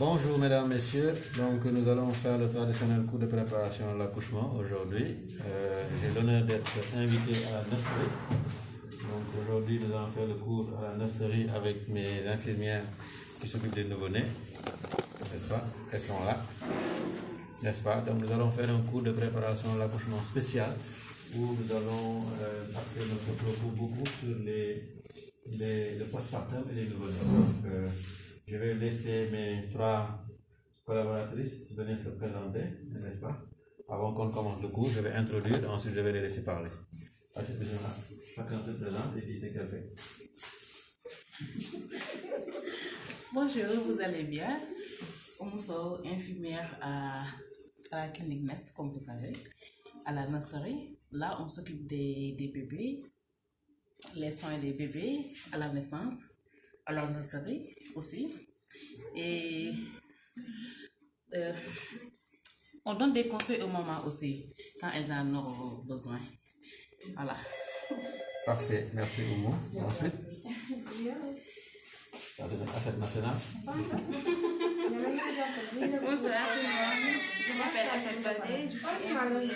Bonjour mesdames, messieurs. Donc nous allons faire le traditionnel cours de préparation à l'accouchement aujourd'hui. J'ai l'honneur d'être invité à la nurserie. Donc aujourd'hui nous allons faire le cours à la nurserie avec mes infirmières qui s'occupent des nouveau-nés. N'est-ce pas? Elles sont là. N'est-ce pas? Donc nous allons faire un cours de préparation à l'accouchement spécial où nous allons axer notre propos beaucoup sur le postpartum et les nouveau-nés. Donc, je vais laisser mes trois collaboratrices venir se présenter, n'est-ce pas? Avant qu'on commence le cours, je vais introduire, ensuite je vais les laisser parler. Chacun se présente et dit ce qu'elle fait. Bonjour, vous allez bien? Nous sommes infirmières à la clinique NES, comme vous savez, à la nurserie. Là, on s'occupe des bébés, les soins des bébés à la naissance, à la nurserie aussi. Et on donne des conseils aux mamans aussi, quand elles en ont besoin. Voilà. Parfait, merci Oumo. Ensuite, Asset National. Bonsoir, je m'appelle Assad Baldé, je suis infirmière ici.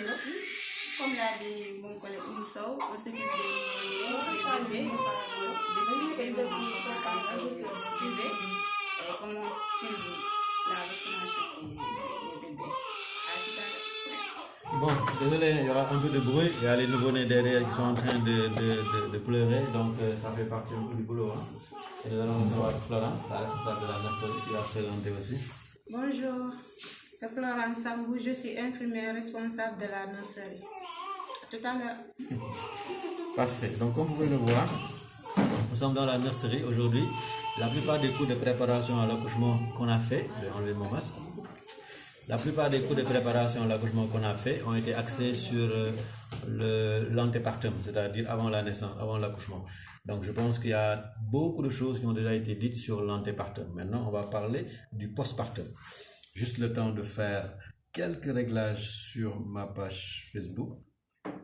Comme l'a dit mon collègue Oussou, on s'occupe des bébés, d'expliquer comment on s'occupe des bébés et comment suivre la vaccination des bébés. Bon, désolé, il y aura un peu de bruit. Il y a les nouveau-nés derrière qui sont en train de pleurer, donc ça fait partie un peu du boulot. Hein. Et nous allons voir Florence, la responsable de la nurserie, qui va se présenter aussi. Bonjour, c'est Florence Sambou, je suis infirmière responsable de la nurserie. À tout à l'heure. Parfait, donc comme vous pouvez le voir, nous sommes dans la nurserie aujourd'hui. La plupart des cours de préparation à l'accouchement qu'on a fait, je vais enlever mon masque. La plupart des cours de préparation à l'accouchement qu'on a fait ont été axés sur l'antépartum, c'est-à-dire avant la naissance, avant l'accouchement. Donc je pense qu'il y a beaucoup de choses qui ont déjà été dites sur l'antépartum. Maintenant, on va parler du postpartum. Juste le temps de faire quelques réglages sur ma page Facebook.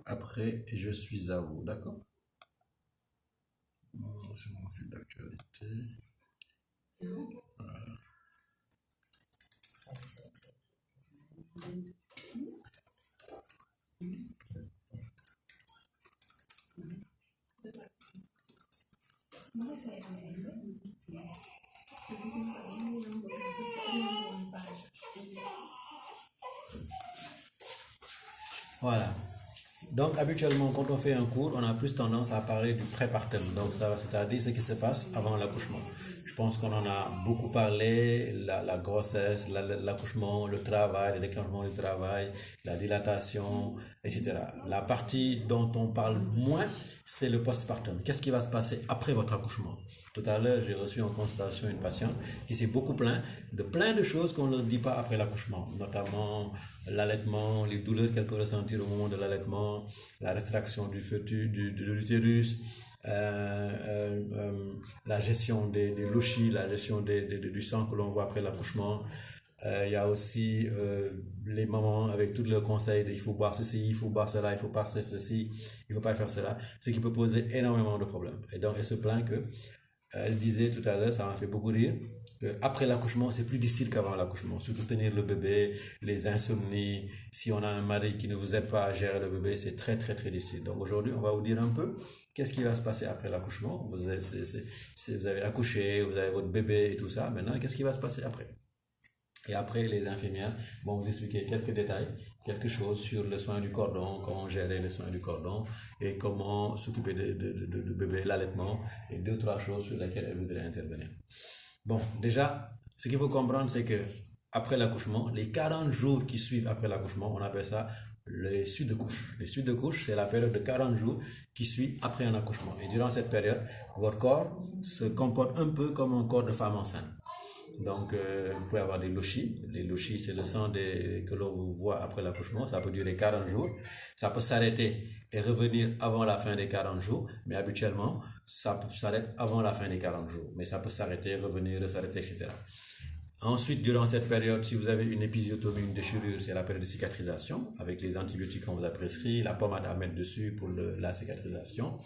Après, je suis à vous, d'accord? Sur mon fil d'actualité. Voilà. Voilà. Donc habituellement quand on fait un cours, on a plus tendance à parler du prépartum. Donc ça, c'est-à-dire ce qui se passe avant l'accouchement. Je pense qu'on en a beaucoup parlé, la grossesse, l'accouchement, le travail, le déclenchement du travail, la dilatation, etc. La partie dont on parle moins, c'est le postpartum. Qu'est-ce qui va se passer après votre accouchement? Tout à l'heure, j'ai reçu en consultation une patiente qui s'est beaucoup plaint de plein de choses qu'on ne dit pas après l'accouchement, notamment l'allaitement, les douleurs qu'elle peut ressentir au moment de l'allaitement, la restriction du fœtus, de l'utérus, la gestion des louchis, la gestion du sang que l'on voit après l'accouchement. Il y a aussi les mamans avec tous leurs conseils de il faut boire ceci, il faut boire cela, il faut pas faire ceci, il faut pas faire cela, ce qui peut poser énormément de problèmes. Et donc elle se plaint que, elle disait tout à l'heure, ça m'a fait beaucoup rire, après l'accouchement, c'est plus difficile qu'avant l'accouchement. Surtout tenir le bébé, les insomnies. Si on a un mari qui ne vous aide pas à gérer le bébé, c'est très très très difficile. Donc aujourd'hui, on va vous dire un peu qu'est-ce qui va se passer après l'accouchement. Vous avez accouché, vous avez votre bébé et tout ça. Maintenant, qu'est-ce qui va se passer après? Et après, les infirmières vont vous expliquer quelques détails, quelque chose sur le soin du cordon, comment gérer le soin du cordon et comment s'occuper de bébé, l'allaitement et deux, trois choses sur lesquelles elles voudraient intervenir. Bon, déjà, ce qu'il faut comprendre, c'est que après l'accouchement, les 40 jours qui suivent après l'accouchement, on appelle ça les suites de couches. Les suites de couches, c'est la période de 40 jours qui suit après un accouchement. Et durant cette période, votre corps se comporte un peu comme un corps de femme enceinte. Donc, vous pouvez avoir des louchis. Les louchis, c'est le sang que l'on vous voit après l'accouchement. Ça peut durer 40 jours. Ça peut s'arrêter et revenir avant la fin des 40 jours. Mais habituellement, ça s'arrête avant la fin des 40 jours. Mais ça peut s'arrêter, revenir, s'arrêter, etc. Ensuite, durant cette période, si vous avez une épisiotomie, une déchirure, c'est la période de cicatrisation, avec les antibiotiques qu'on vous a prescrits, la pommade à mettre dessus pour la cicatrisation,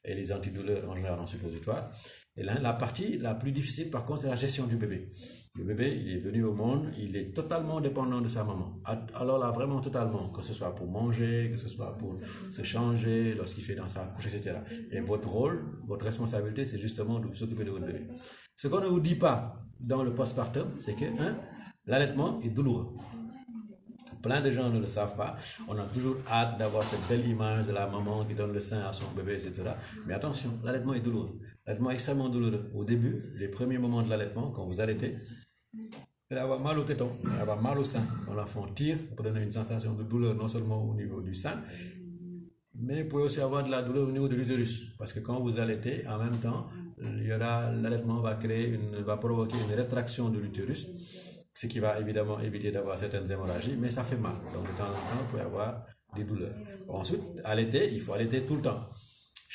et les antidouleurs en général en suppositoire. Et là, la partie la plus difficile, par contre, c'est la gestion du bébé. Le bébé, il est venu au monde, il est totalement dépendant de sa maman. Alors là, vraiment totalement, que ce soit pour manger, que ce soit pour se changer, lorsqu'il fait dans sa couche, etc. Et votre rôle, votre responsabilité, c'est justement de vous occuper de votre bébé. Ce qu'on ne vous dit pas dans le postpartum, c'est que l'allaitement est douloureux. Plein de gens ne le savent pas. On a toujours hâte d'avoir cette belle image de la maman qui donne le sein à son bébé, etc. Mais attention, l'allaitement est douloureux. L'allaitement est extrêmement douloureux. Au début, les premiers moments de l'allaitement, quand vous allaitez, elle va avoir mal au téton, elle va avoir mal au sein. Quand l'enfant tire, ça peut donner une sensation de douleur non seulement au niveau du sein, mais vous pouvez aussi avoir de la douleur au niveau de l'utérus. Parce que quand vous allaitez, en même temps, l'allaitement va provoquer une rétraction de l'utérus, ce qui va évidemment éviter d'avoir certaines hémorragies, mais ça fait mal. Donc de temps en temps, vous pouvez avoir des douleurs. Ensuite, allaiter, il faut allaiter tout le temps.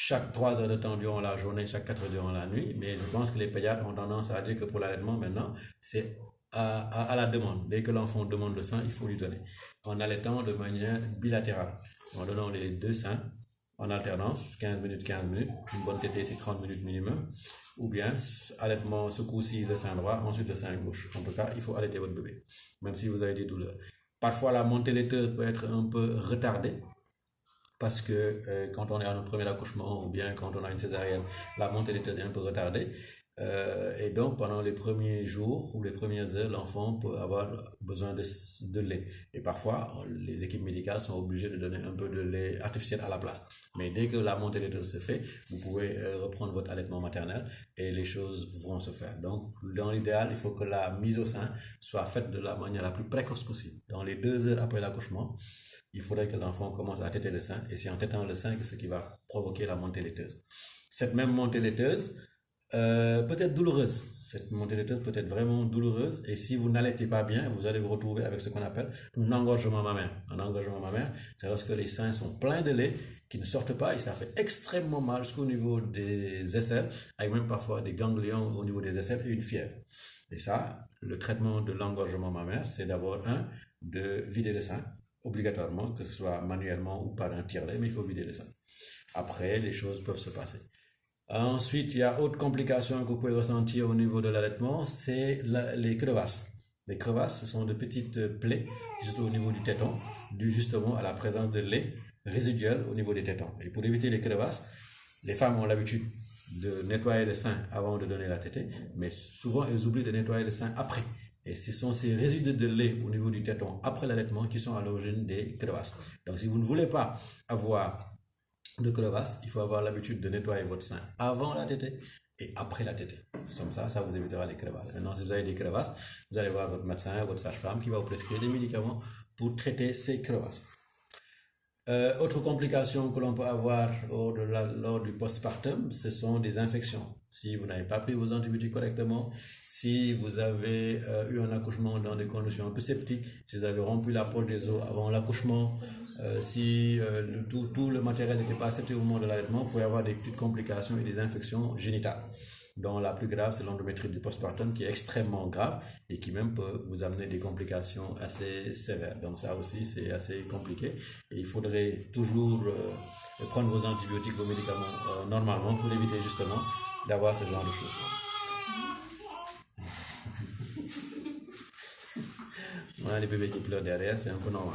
Chaque 3 heures de temps durant la journée, chaque 4 heures durant la nuit. Mais je pense que les pédiatres ont tendance à dire que pour l'allaitement, maintenant, c'est à la demande. Dès que l'enfant demande le sein, il faut lui donner. En allaitant de manière bilatérale. En donnant les deux seins en alternance, 15 minutes, une bonne tétée, c'est 30 minutes minimum. Ou bien, allaitement, ce coup-ci, le sein droit, ensuite le sein gauche. En tout cas, il faut allaiter votre bébé, même si vous avez des douleurs. Parfois, la montée laiteuse peut être un peu retardée, parce que quand on est à notre premier accouchement, ou bien quand on a une césarienne, la montée laiteuse est un peu retardée. Et donc, pendant les premiers jours ou les premières heures, l'enfant peut avoir besoin de lait. Et parfois, les équipes médicales sont obligées de donner un peu de lait artificiel à la place. Mais dès que la montée laiteuse se fait, vous pouvez reprendre votre allaitement maternel et les choses vont se faire. Donc, dans l'idéal, il faut que la mise au sein soit faite de la manière la plus précoce possible. Dans les 2 heures après l'accouchement, il faudrait que l'enfant commence à téter le sein. Et c'est en tétant le sein que ce qui va provoquer la montée laiteuse. Cette même montée laiteuse, peut être douloureuse. Cette montée laiteuse peut être vraiment douloureuse et si vous n'allaitez pas bien, vous allez vous retrouver avec ce qu'on appelle un engorgement mammaire. Un engorgement mammaire, c'est lorsque les seins sont pleins de lait qui ne sortent pas et ça fait extrêmement mal jusqu'au niveau des aisselles, avec même parfois des ganglions au niveau des aisselles et une fièvre. Et ça, le traitement de l'engorgement mammaire, c'est d'abord de vider le sein, obligatoirement, que ce soit manuellement ou par un tire-lait, mais il faut vider le sein. Après, les choses peuvent se passer. Ensuite, il y a autre complication que vous pouvez ressentir au niveau de l'allaitement, c'est les crevasses. Les crevasses, ce sont de petites plaies juste au niveau du téton, dues justement à la présence de lait résiduel au niveau des tétons. Et pour éviter les crevasses, les femmes ont l'habitude de nettoyer le sein avant de donner la tétée, mais souvent elles oublient de nettoyer le sein après. Et ce sont ces résidus de lait au niveau du téton après l'allaitement qui sont à l'origine des crevasses. Donc si vous ne voulez pas avoir de crevasses, il faut avoir l'habitude de nettoyer votre sein avant la tétée et après la tétée. Comme ça vous évitera les crevasses. Maintenant, si vous avez des crevasses, vous allez voir votre médecin, votre sage-femme qui va vous prescrire des médicaments pour traiter ces crevasses. Autre complication que l'on peut avoir lors du postpartum, ce sont des infections. Si vous n'avez pas pris vos antibiotiques correctement, si vous avez eu un accouchement dans des conditions un peu septiques, si vous avez rompu la poche des os avant l'accouchement, si tout le matériel n'était pas accepté au moment de l'allaitement, vous pouvez avoir des petites complications et des infections génitales, dont la plus grave c'est l'endométrite du postpartum qui est extrêmement grave et qui même peut vous amener des complications assez sévères. Donc ça aussi c'est assez compliqué et il faudrait toujours prendre vos antibiotiques, vos médicaments normalement pour éviter justement d'avoir ce genre de choses. On a les bébés qui pleurent derrière, c'est un peu normal.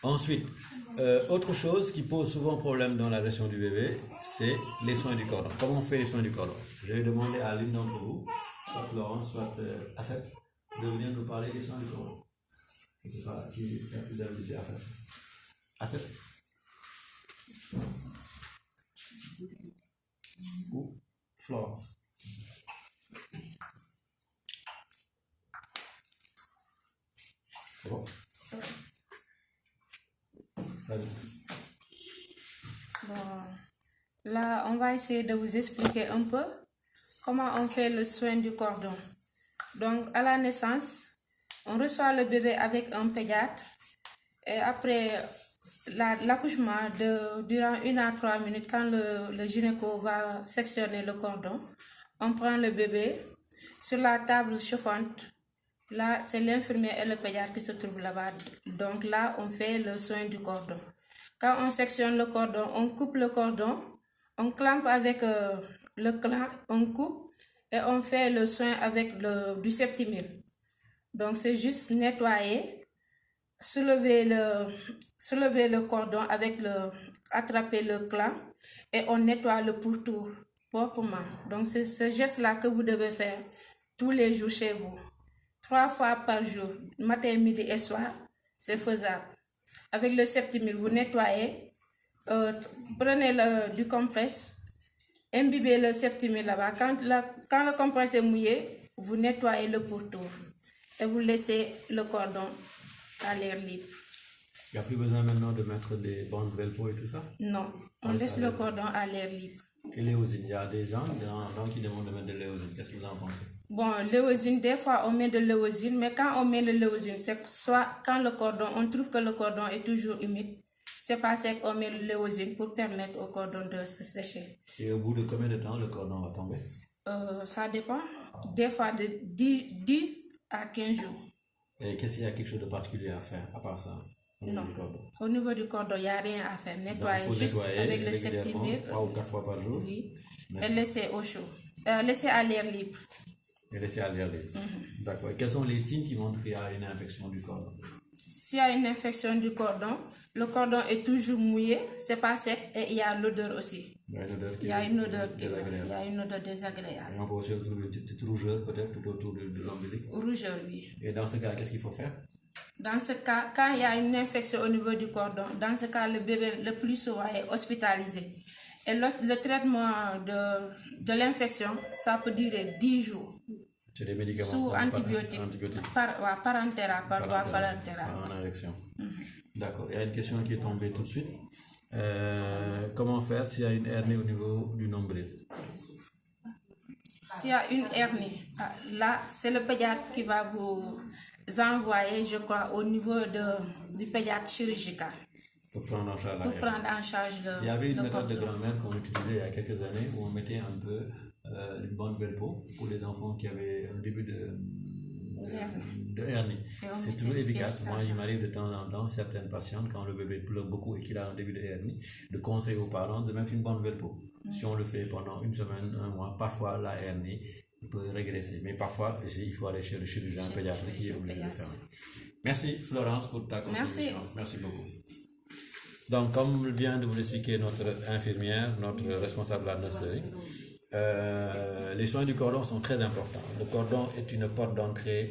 Ensuite, autre chose qui pose souvent problème dans la gestion du bébé, c'est les soins du cordon. Comment on fait les soins du cordon? Je vais demander à l'une d'entre vous, soit Florence, soit Asset, de venir nous parler des soins du cordon. Je ne sais pas qui a plus d'habilité à faire ça. Asset? Ou Florence? C'est bon? Vas-y. Bon, là, on va essayer de vous expliquer un peu comment on fait le soin du cordon. Donc, à la naissance, on reçoit le bébé avec un pédiatre et après l'accouchement, durant 1 à 3 minutes, quand le gynéco va sectionner le cordon, on prend le bébé sur la table chauffante. Là, c'est l'infirmière et le pédiatre qui se trouvent là-bas. Donc là, on fait le soin du cordon. Quand on sectionne le cordon, on coupe le cordon, on clampe avec le clamp, on coupe et on fait le soin avec du Septimil. Donc c'est juste nettoyer, soulever le cordon attraper le clan et on nettoie le pourtour proprement. Donc c'est ce geste-là que vous devez faire tous les jours chez vous. 3 fois par jour, matin, midi et soir, c'est faisable. Avec le Septimil, vous nettoyez, prenez du compresse, imbibez le Septimil là-bas. Quand le compresse est mouillé, vous nettoyez le pourtour et vous laissez le cordon à l'air libre. Il n'y a plus besoin maintenant de mettre des bandes velcro et tout ça? Non, on laisse le cordon à l'air libre. Et l'éosine, il y a des gens qui demandent de mettre de l'éosine. Qu'est-ce que vous en pensez? Bon, l'éosine, des fois on met de l'éosine, mais quand on met de l'éosine, c'est soit quand on trouve que le cordon est toujours humide, c'est pas sec, on met de l'éosine pour permettre au cordon de se sécher. Et au bout de combien de temps le cordon va tomber? Ça dépend, des fois de 10 à 15 jours. Et qu'est-ce qu'il y a quelque chose de particulier à faire à part ça? Non, au niveau du cordon, il n'y a rien à faire. Nettoyer juste avec le Septimil. 3 ou 4 fois par jour. Oui, et laisser au chaud. Laisser à l'air libre. Et laisser à l'air libre. D'accord. Et quels sont les signes qui montrent qu'il y a une infection du cordon? S'il y a une infection du cordon, le cordon est toujours mouillé, c'est pas sec et il y a l'odeur aussi. Il y Il a une odeur y a une odeur désagréable. Et on peut aussi retrouver une petite rougeur peut-être tout autour de l'ombilic. Rougeur, oui. Et dans ce cas, qu'est-ce qu'il faut faire? Dans ce cas, quand il y a une infection au niveau du cordon, dans ce cas, le bébé le plus souvent est hospitalisé. Et le traitement de l'infection, ça peut durer 10 jours. C'est des médicaments sous antibiotiques. Parenthéra, par voie parenthéra. En injection. D'accord. Il y a une question qui est tombée tout de suite. Comment faire s'il y a une hernie au niveau du nombril? S'il y a une hernie, là, c'est le pédiatre qui va vous envoyer, je crois, au niveau du pédiatre chirurgical. Pour prendre en charge le Il y avait une méthode de grand-mère qu'on utilisait il y a quelques années où on mettait un peu une bande velcro pour les enfants qui avaient un début de hernie. C'est toujours efficace. Moi, il m'arrive de temps en temps, certaines patientes, quand le bébé pleure beaucoup et qu'il a un début de hernie, de conseiller aux parents de mettre une bande velcro. Si on le fait pendant une semaine, un mois, parfois la hernie peut régresser. Mais parfois, il faut aller chez le chirurgien pédiatre qui est obligé de faire. Merci Florence pour ta contribution. Merci beaucoup. Donc, comme vient de vous l'expliquer notre infirmière, notre responsable à la nurserie, les soins du cordon sont très importants. Le cordon est une porte d'entrée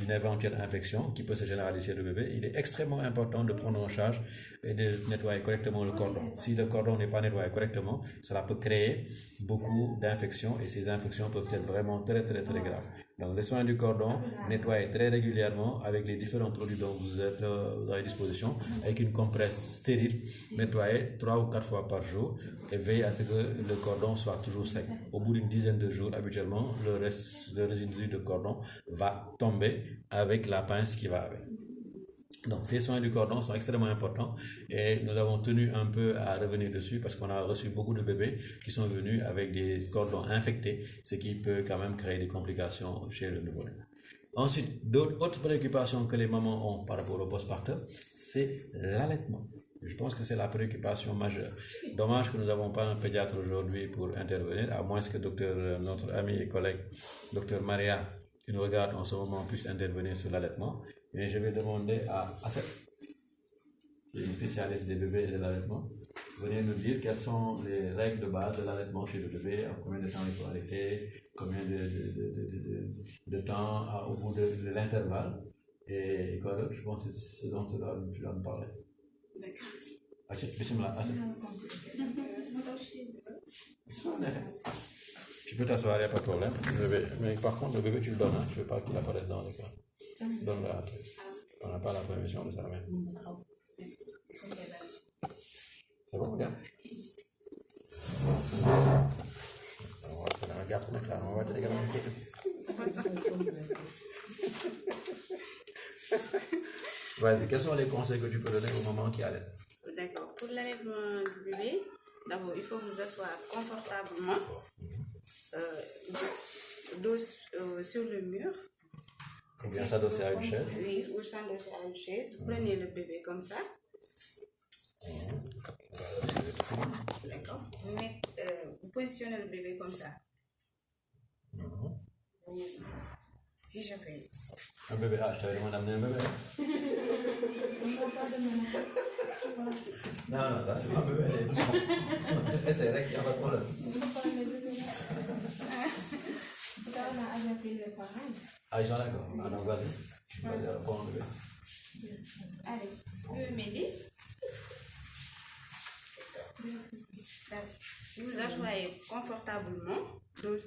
d'une éventuelle infection qui peut se généraliser chez le bébé. Il est extrêmement important de prendre en charge et de nettoyer correctement le cordon. Si le cordon n'est pas nettoyé correctement, cela peut créer beaucoup d'infections et ces infections peuvent être vraiment très graves. Donc les soins du cordon, nettoyez très régulièrement avec les différents produits dont vous êtes à disposition, avec une compresse stérile, nettoyez 3 ou 4 fois par jour et veillez à ce que le cordon soit toujours sec. Au bout d'une dizaine de jours, habituellement, le résidu de cordon va tomber avec la pince qui va avec. Donc, ces soins du cordon sont extrêmement importants et nous avons tenu un peu à revenir dessus parce qu'on a reçu beaucoup de bébés qui sont venus avec des cordons infectés, ce qui peut quand même créer des complications chez le nouveau-né. Ensuite, d'autres préoccupations que les mamans ont par rapport au postpartum, c'est l'allaitement. Je pense que c'est la préoccupation majeure. Dommage que nous n'avons pas un pédiatre aujourd'hui pour intervenir, à moins que notre ami et collègue, Dr Maria, qui nous regarde en ce moment, puisse intervenir sur l'allaitement. Mais je vais demander à Asset, qui est une spécialiste des bébés et de l'allaitement, venir nous dire quelles sont les règles de base de l'allaitement chez le bébé, en combien de temps il faut allaiter, combien de temps au bout de l'intervalle, et quoi d'autre. Je pense que c'est ce dont tu dois me parler. D'accord. Asset, bismillah, Asset. Tu peux t'asseoir, il n'y a pas de problème. Mais par contre, le bébé, tu le donnes, tu ne veux pas qu'il apparaisse dans l'écran. Donne-le à toi. On n'a pas la permission de sa mère. C'est bon, regarde. On va faire un gap, on va te également Vas-y, quels sont les conseils que tu peux donner aux mamans qui allaitent? D'accord. Pour l'allaitement du bébé, d'abord, il faut vous asseoir confortablement, dos sur le mur. Ou bien s'adosser à une chaise. Oui, ou s'adosser à une chaise. Vous prenez le bébé comme ça. D'accord. Vous positionnez le bébé comme ça. Si je fais. Un bébé, je t'avais demandé d'amener un bébé. Non, ça c'est pas un bébé. Essaye, il n'y a pas de problème. Ah, ils sont d'accord. Alors, vas-y. Vas-y, alors, prends un bébé. Allez, Mehdi. Vous asseyez confortablement. Donc,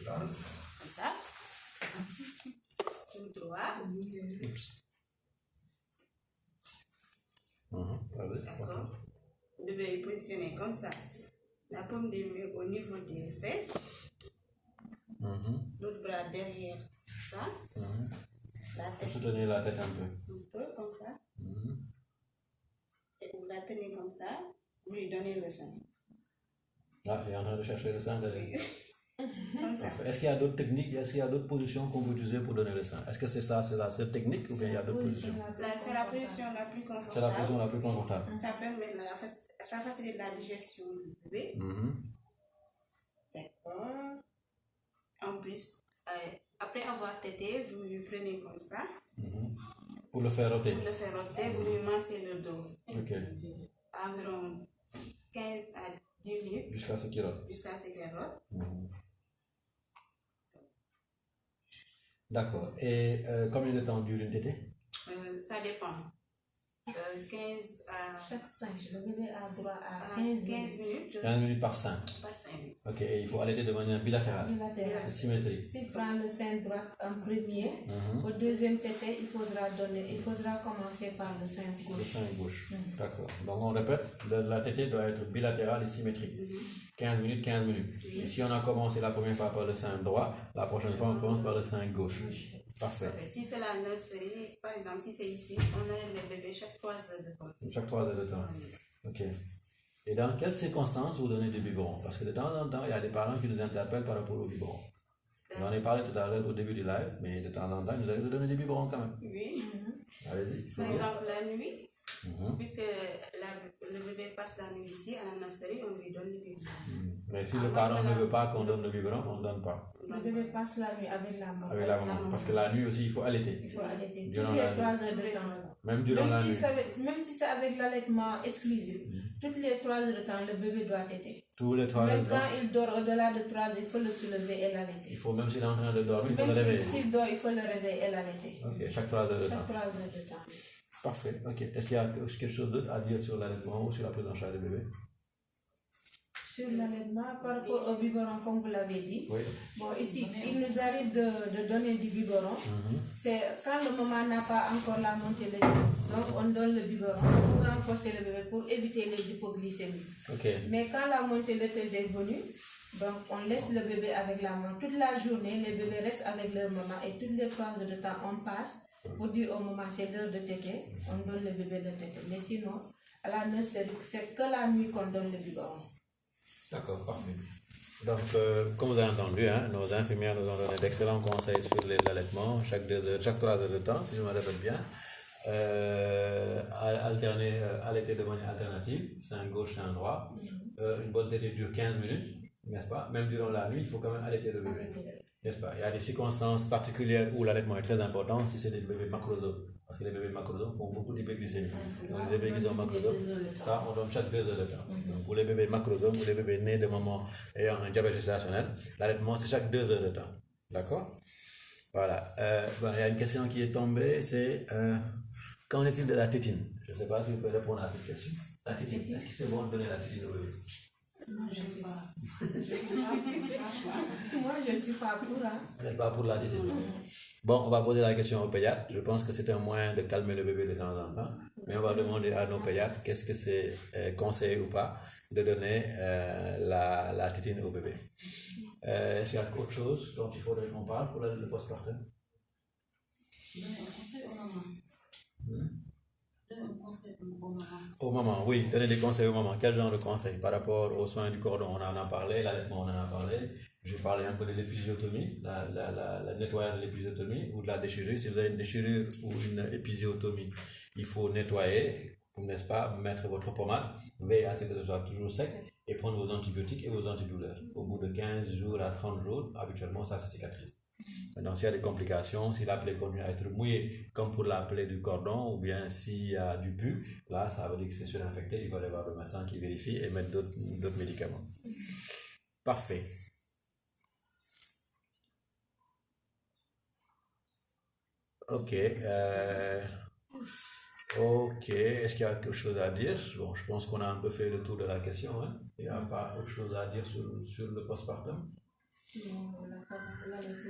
comme ça. Tout droit. Oups. Vas-y. D'accord. Vous devez positionner comme ça. La paume de main au niveau des fesses. L'autre bras derrière ça. La Pour tête soutenir la tête un peu. un peu comme ça. Et vous la tenez comme ça. Vous lui donnez le sein. Ah, il est en train de chercher le sein derrière. Comme ça. Est-ce qu'il y a d'autres techniques, est-ce qu'il y a d'autres positions qu'on peut utiliser pour donner le sein? Est-ce que c'est ça, c'est la seule technique ou bien il y a d'autres positions? C'est la position la plus confortable. C'est la position la plus confortable. Ça permet ça facilite la digestion du bébé. D'accord. En plus, après avoir tété, vous lui prenez comme ça. Pour le faire roter. Pour le faire roter, vous lui massez le dos. Ok. Environ 15 à 10 minutes. Jusqu'à ce qu'il rote. Jusqu'à ce qu'elle rote. D'accord. Et combien de temps dure une tétée? Ça dépend. 15 à Chaque 5, le bébé a droit à 15 15 minutes. minutes. 15 minutes par sein. Pas 5 minutes. Ok, et il faut allaiter de manière bilatérale, Bilatéral. symétrique. S'il prend le sein droit en premier, au deuxième tété, il faudra commencer par le sein Le gauche. sein gauche. D'accord. Donc on répète, la tétée doit être bilatérale et symétrique. 15 minutes, 15 minutes. Et si on a commencé la première fois par le sein droit, la prochaine fois on commence par le sein gauche. Parfait. Si c'est la nurserie, par exemple, si c'est ici, on a le bébé chaque 3 heures de temps. Chaque 3 heures de temps. Ok. Et dans quelles circonstances vous donnez des biberons? Parce que de temps en temps, il y a des parents qui nous interpellent par rapport aux biberons. J'en ai parlé tout à l'heure au début du live, mais de temps en temps, nous allons nous donner des biberons quand même. Oui. Allez-y. Par exemple, la nuit, puisque le bébé passe la nuit ici, à la nurserie, on lui donne des biberons. Mais si le parent ne veut pas qu'on donne le biberon, on ne donne pas. Le bébé passe la nuit avec la maman. Avec la maman. Parce que la nuit aussi, il faut allaiter. Il faut allaiter toutes Durant les la 3 heures de temps. Même durant la nuit. Même si c'est avec l'allaitement exclusif, toutes les 3 heures de temps, le bébé doit téter. Tous les 3 heures Même de quand temps. il dort au-delà de 3 heures, il faut le soulever et l'allaiter. Il faut, même s'il est en train de dormir, il faut le Même réveiller. s'il dort, il faut le réveiller et l'allaiter. Ok, chaque 3 heures de temps. Chaque 3 heures de temps. Parfait. Ok. Est-ce qu'il y a quelque chose d'autre à dire sur l'allaitement ou sur la prise en charge du bébé? Sur l'allaitement, par rapport au biberon, comme vous l'avez dit, Oui. bon, ici, il nous arrive de donner du biberon. C'est quand le maman n'a pas encore la montée de lait, donc on donne le biberon pour renforcer le bébé, pour éviter les hypoglycémies. Ok. Mais quand la montée laiteuse est venue, donc on laisse le bébé avec la maman. Toute la journée, les bébés restent avec leur maman et toutes les 3 heures de temps, on passe pour dire au maman c'est l'heure de téter, on donne le bébé de téter. Mais sinon, à la nurserie, c'est que la nuit qu'on donne le biberon. D'accord, parfait. Donc, comme vous avez entendu, nos infirmières nous ont donné d'excellents conseils sur l'allaitement, chaque 3 heures de temps, si je me répète bien. Alterner, allaiter de manière alternative, sein gauche, sein droit. Une bonne tétée dure 15 minutes, n'est-ce pas? Même durant la nuit, il faut quand même allaiter le bébé. N'est-ce pas? Il y a des circonstances particulières où l'allaitement est très important, si c'est des bébés macrosomes. Parce que les bébés macrosomes font beaucoup d'hypoglycémie. Donc les bébés qui sont macrosomes, ça on donne chaque 2 heures de temps. Donc pour les bébés macrosomes ou les bébés nés de maman ayant un diabète gestationnel, l'allaitement c'est chaque 2 heures de temps. D'accord? Voilà. Il y a une question qui est tombée, c'est qu'en est-il de la tétine? Je ne sais pas si vous pouvez répondre à cette question. La tétine, est-ce que c'est bon de donner la tétine au bébé? Moi, je ne suis pas. Moi, je ne suis pas pour. Vous n'êtes pas pour la tétine? Bon, on va poser la question au pédiatre. Je pense que c'est un moyen de calmer le bébé de temps en temps. Mais on va demander à nos pédiatres qu'est-ce que c'est conseillé ou pas de donner la tétine au bébé. Est-ce qu'il y a autre chose dont il faudrait qu'on parle pour le postpartum? Donner un conseil aux mamans. Donner un conseil aux mamans. Aux mamans, oui, donner des conseils aux mamans. Quel genre de conseils? Par rapport aux soins du cordon, on en a parlé, l'allaitement, on en a parlé. Je vais parler un peu de l'épisiotomie, la nettoyage de l'épisiotomie ou de la déchirure. Si vous avez une déchirure ou une épisiotomie, il faut nettoyer n'est-ce pas, mettre votre pommade, veillez à ce que ce soit toujours sec et prendre vos antibiotiques et vos antidouleurs. Au bout de 15 jours à 30 jours, habituellement, ça se cicatrise. Maintenant, s'il y a des complications, si la plaie continue à être mouillée, comme pour la plaie du cordon, ou bien s'il y a du pus, là, ça veut dire que c'est surinfecté, il va y avoir le médecin qui vérifie et mettre d'autres médicaments. Parfait. Ok. Ok. Est-ce qu'il y a quelque chose à dire? Bon, je pense qu'on a un peu fait le tour de la question. Hein? Il n'y a pas autre chose à dire sur le postpartum?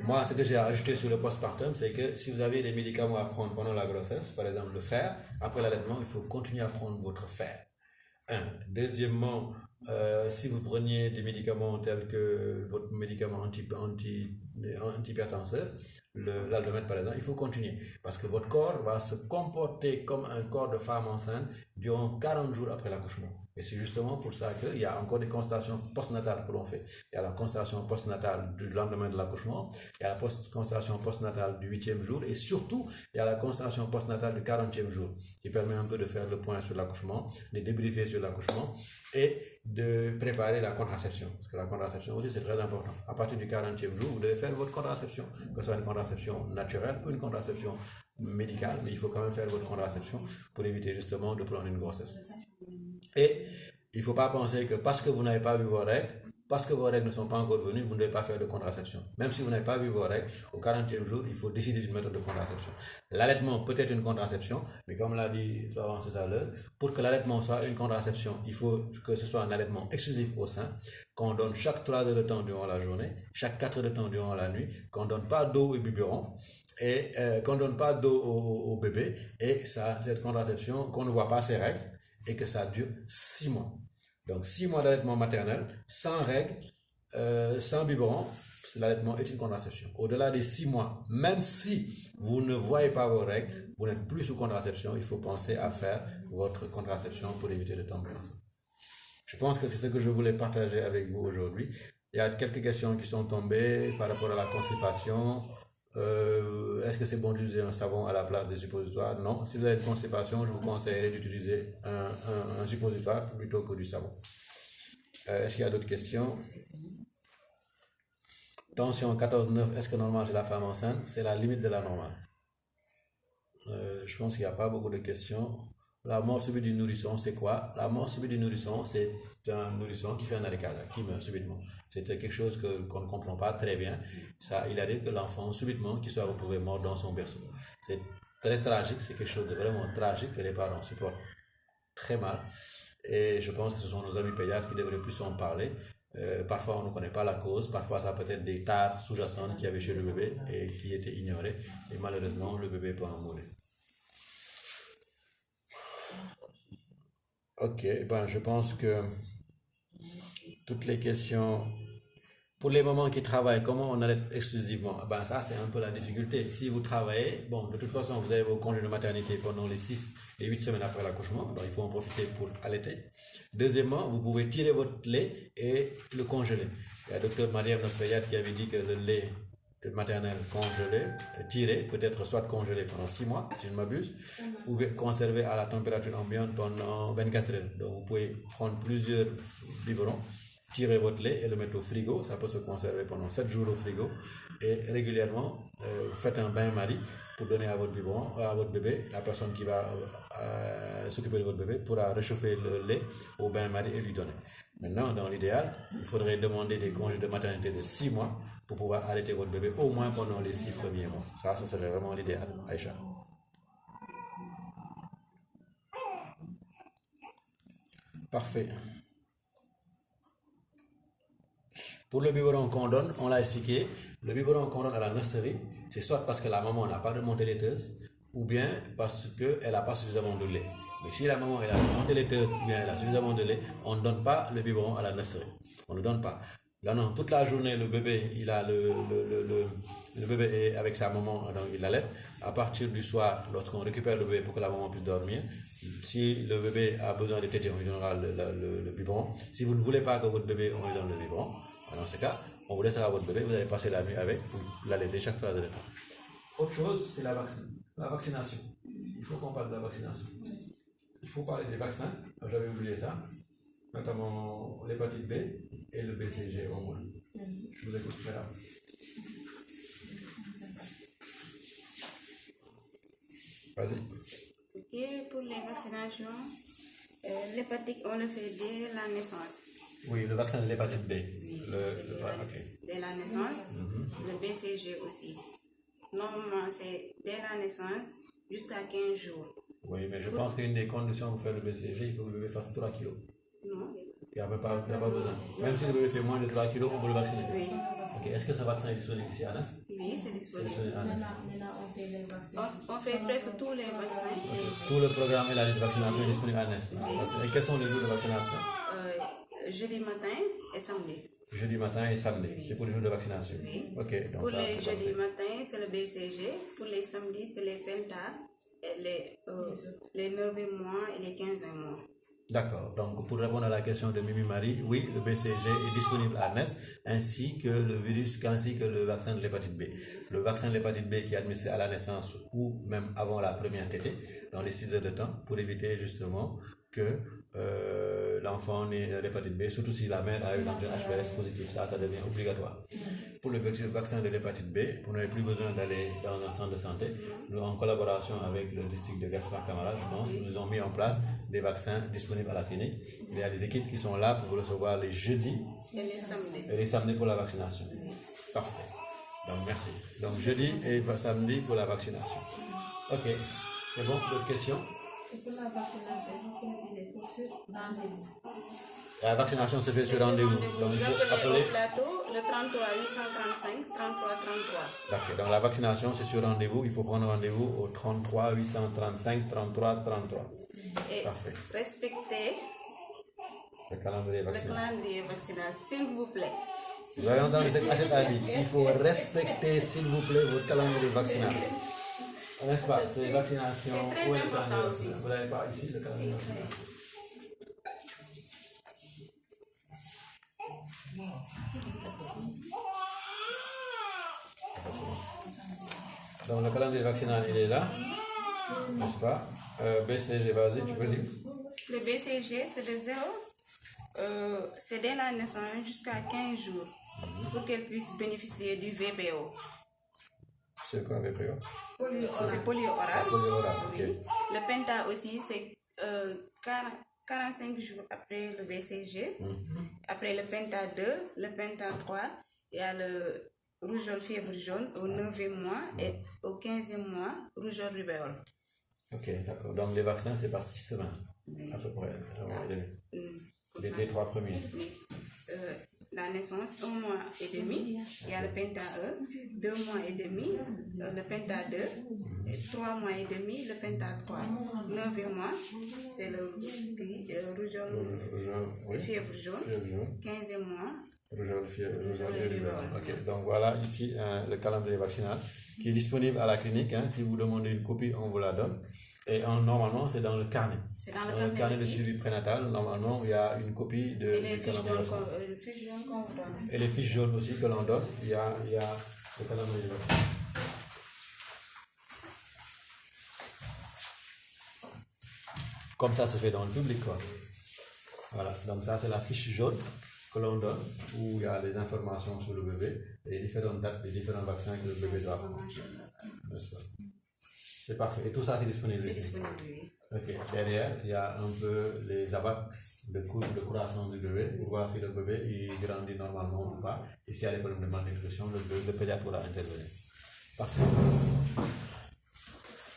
Moi, ce que j'ai ajouté sur le postpartum, c'est que si vous avez des médicaments à prendre pendant la grossesse, par exemple le fer, après l'allaitement, il faut continuer à prendre votre fer. Deuxièmement, si vous preniez des médicaments tels que votre médicament antihypertenseur, l'aldromède par exemple, il faut continuer parce que votre corps va se comporter comme un corps de femme enceinte durant 40 jours après l'accouchement. Et c'est justement pour ça qu'il y a encore des consultations postnatales que l'on fait. Il y a la consultation postnatale du lendemain de l'accouchement, il y a la consultation postnatale du 8e jour et surtout, il y a la consultation postnatale du 40e jour qui permet un peu de faire le point sur l'accouchement, de débriefer sur l'accouchement et de préparer la contraception. Parce que la contraception aussi c'est très important. À partir du 40e jour, vous devez faire votre contraception, que ce soit une contraception naturelle ou une contraception médicale, mais il faut quand même faire votre contraception pour éviter justement de prendre une grossesse. Et il ne faut pas penser que parce que vous n'avez pas vu vos règles, parce que vos règles ne sont pas encore venues, vous ne devez pas faire de contraception. Même si vous n'avez pas vu vos règles, au 40e jour, il faut décider d'une méthode de contraception. L'allaitement peut être une contraception, mais comme l'a dit Florence tout à l'heure, pour que l'allaitement soit une contraception, il faut que ce soit un allaitement exclusif au sein, qu'on donne chaque 3 heures de temps durant la journée, chaque 4 heures de temps durant la nuit, qu'on ne donne pas d'eau au biberon, et qu'on ne donne pas d'eau au bébé, et ça, cette contraception, qu'on ne voit pas ses règles, et que ça dure 6 mois. Donc 6 mois d'allaitement maternel, sans règles, sans biberon, l'allaitement est une contraception. Au-delà des 6 mois, même si vous ne voyez pas vos règles, vous n'êtes plus sous contraception, il faut penser à faire votre contraception pour éviter de tomber enceinte. Je pense que c'est ce que je voulais partager avec vous aujourd'hui. Il y a quelques questions qui sont tombées par rapport à la constipation. Est-ce que c'est bon d'utiliser un savon à la place des suppositoires? Non. Si vous avez une constipation, je vous conseillerais d'utiliser un suppositoire plutôt que du savon. Est-ce qu'il y a d'autres questions? Tension 14,9, est-ce que normal chez la femme enceinte? C'est la limite de la normale. Je pense qu'il n'y a pas beaucoup de questions. La mort subite du nourrisson, c'est quoi? La mort subite du nourrisson, c'est un nourrisson qui fait un arrêt cardiaque, qui meurt subitement. C'est quelque chose qu'on ne comprend pas très bien. Ça, il arrive que l'enfant, subitement, qui soit retrouvé mort dans son berceau. C'est très tragique, c'est quelque chose de vraiment tragique que les parents supportent très mal. Et je pense que ce sont nos amis pédiatres qui devraient plus en parler. Parfois, on ne connaît pas la cause. Parfois, ça peut être des tares sous-jacentes qu'il y avait chez le bébé et qui étaient ignorées. Et malheureusement, le bébé peut en mourir. Ok, ben je pense que toutes les questions, pour les mamans qui travaillent, comment on allaite exclusivement? Ben ça c'est un peu la difficulté. Si vous travaillez, bon de toute façon vous avez vos congés de maternité pendant les 6 et 8 semaines après l'accouchement, donc il faut en profiter pour allaiter. Deuxièmement, vous pouvez tirer votre lait et le congeler. Il y a le docteur Mariam, notre pédiatre, qui avait dit que le lait maternel congelé, tiré, peut être soit congelé pendant 6 mois, si je ne m'abuse, ou conservé à la température ambiante pendant 24 heures. Donc vous pouvez prendre plusieurs biberons, tirer votre lait et le mettre au frigo, ça peut se conserver pendant 7 jours au frigo, et régulièrement, vous faites un bain-marie pour donner à votre biberon, à votre bébé. La personne qui va s'occuper de votre bébé pourra réchauffer le lait au bain-marie et lui donner. Maintenant, dans l'idéal, il faudrait demander des congés de maternité de 6 mois pour pouvoir allaiter votre bébé au moins pendant les 6 premiers mois. Ça, ce serait vraiment l'idéal, Aïcha. Parfait. Pour le biberon qu'on donne, on l'a expliqué, le biberon qu'on donne à la nurserie, c'est soit parce que la maman n'a pas de montée laiteuse, ou bien parce qu'elle n'a pas suffisamment de lait. Mais si la maman elle a une montée laiteuse, ou bien elle a suffisamment de lait, on ne donne pas le biberon à la nurserie. On ne le donne pas. Là, non, toute la journée, le bébé, le bébé est avec sa maman, donc il allait. À partir du soir, lorsqu'on récupère le bébé pour que la maman puisse dormir, si le bébé a besoin de téter, on lui donnera le biberon. Si vous ne voulez pas que votre bébé, on lui donne le biberon, dans ce cas, on vous laissera votre bébé, vous allez passer la nuit avec pour l'allaiter chaque 3 heures de temps. Autre chose, c'est la vaccination. Il faut qu'on parle de la vaccination. il faut parler des vaccins. J'avais oublié ça. Notamment l'hépatite B et le BCG au moins. Je vous écoute, madame. Vas-y. Ok, pour les vaccinations, l'hépatique, on le fait dès la naissance. Oui, le vaccin de l'hépatite B. Dès la naissance, le BCG aussi. Normalement, c'est dès la naissance jusqu'à 15 jours. Oui, mais je pense qu'une des conditions pour faire le BCG, il faut que le bébé fasse 3 kilos. Non. Il n'y a pas besoin. Même si le bébé fait moins de 3 kilos, on peut le vacciner. Oui. Okay. Est-ce que ce vaccin est disponible ici à Nas? Oui, c'est disponible. Maintenant, on fait les vaccins. On fait presque tous les vaccins. Tout le programme et la liste de vaccination est disponible à Nas. Et quels sont les jours de vaccination? Jeudi matin et samedi. Jeudi matin et samedi, c'est pour les jours de vaccination. Oui. Ok, donc pour ça, les c'est jeudi parfait. matin, c'est le BCG. Pour les samedis, c'est les Penta, et les 9 mois et les 15 mois. D'accord, donc pour répondre à la question de Mimi Marie, oui, le BCG est disponible à NES ainsi que le virus, ainsi que le vaccin de l'hépatite B. Le vaccin de l'hépatite B qui est administré à la naissance ou même avant la première tétée, dans les 6 heures de temps, pour éviter justement que l'enfant n'ait l'hépatite B, surtout si la mère a eu un HPLS positif, ça devient obligatoire. Pour le vaccin de l'hépatite B, vous n'avez plus besoin d'aller dans un centre de santé. Nous, en collaboration avec le district de Gaspard Camara, je pense, nous avons mis en place des vaccins disponibles à la clinique. Il y a des équipes qui sont là pour vous recevoir les jeudis Et les samedis pour la vaccination. Parfait. Donc, merci. Donc, jeudi et samedi pour la vaccination. Ok. C'est bon? D'autres questions? Et pour la vaccination, vous faites des courses rendez-vous. La vaccination se fait sur rendez-vous. Donc, il faut appeler. au plateau, le 33 835 33 33. D'accord. Donc, la vaccination, c'est sur rendez-vous. Il faut prendre rendez-vous au 33 835 33 33. Et Parfait. respectez Le calendrier le vaccinal. calendrier vaccinal, s'il vous plaît. Vous avez entendu ce que Asset a dit. Il faut respecter, s'il vous plaît, votre calendrier vaccinal. N'est-ce pas? C'est les vaccinations. C'est très Où est le important calendrier aussi. vaccinal? Vous n'avez pas ici le calendrier vaccinal? Donc le calendrier vaccinal, il est là, n'est-ce pas? BCG, vas-y, tu peux dire. Le BCG, c'est de 0, c'est dès la naissance jusqu'à 15 jours pour qu'elle puisse bénéficier du VPO. C'est quoi VPO? C'est polio-oral. Polio-oral, ok. Oui. Le Penta aussi, c'est 45 jours après le BCG. Après le Penta 2, le Penta 3, il y a le rougeole fièvre jaune au 9e mois et au 15e mois, rougeole rubéole. Ok, d'accord. Donc les vaccins, c'est pas 6 semaines, à peu près. Les 3 premiers. Oui. La naissance, 1 mois et demi, il y a le Penta 1, 2 mois et demi, le Penta 2, et 3 mois et demi, le Penta 3. 9e mois, c'est le rougeole fièvre jaune. 15e mois, Rougeole et rubéole. Ok, donc voilà ici le calendrier vaccinal qui est disponible à la clinique. Si vous demandez une copie, on vous la donne. Et normalement, c'est dans le carnet. c'est dans Dans le carnet de suivi prénatal, normalement, il y a une copie de, Et les du fiches calendrier vaccinal. jaunes qu'on vous donne. Et les fiches jaunes aussi que l'on donne, il y a le calendrier vaccinal. Comme ça se fait dans le public, quoi. Voilà, donc ça c'est la fiche jaune que l'on donne, où il y a les informations sur le bébé et les différentes dates des différents vaccins que le bébé doit prendre. N'est-ce pas? C'est parfait. Et tout ça c'est disponible C'est ici. disponible, oui. Ok, derrière, il y a un peu les abats de courbe de croissance du bébé pour voir si le bébé il grandit normalement ou pas. Et s'il y a des problèmes de malnutrition, le pédiatre pourra intervenir. Parfait.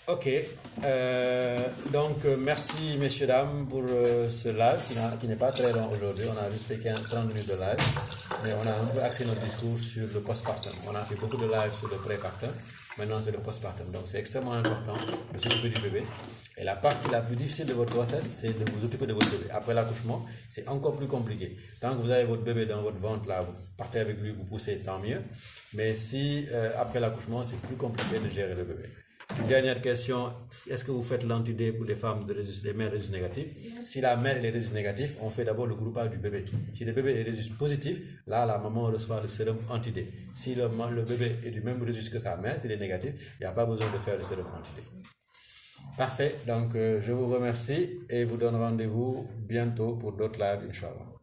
Ok, donc merci messieurs, dames pour ce live qui n'est pas très long aujourd'hui. On a juste fait 30 minutes de live, mais on a un peu axé notre discours sur le postpartum. On a fait beaucoup de live sur le prépartum, maintenant c'est le postpartum. Donc c'est extrêmement important de s'occuper du bébé. Et la partie la plus difficile de votre grossesse, c'est de vous occuper de votre bébé. Après l'accouchement, c'est encore plus compliqué. Tant que vous avez votre bébé dans votre ventre, là, vous partez avec lui, vous poussez, tant mieux. Mais si après l'accouchement, c'est plus compliqué de gérer le bébé. Une dernière question, est-ce que vous faites l'anti-D pour des femmes des mères rhésus négatifs? Si la mère est rhésus négatif, on fait d'abord le groupage du bébé. Si le bébé est rhésus positif, là la maman reçoit le sérum anti-D. Si le bébé est du même rhésus que sa mère, s'il est négatif, il n'y a pas besoin de faire le sérum anti-D. Parfait. Donc, je vous remercie et vous donne rendez-vous bientôt pour d'autres lives, Inch'Allah.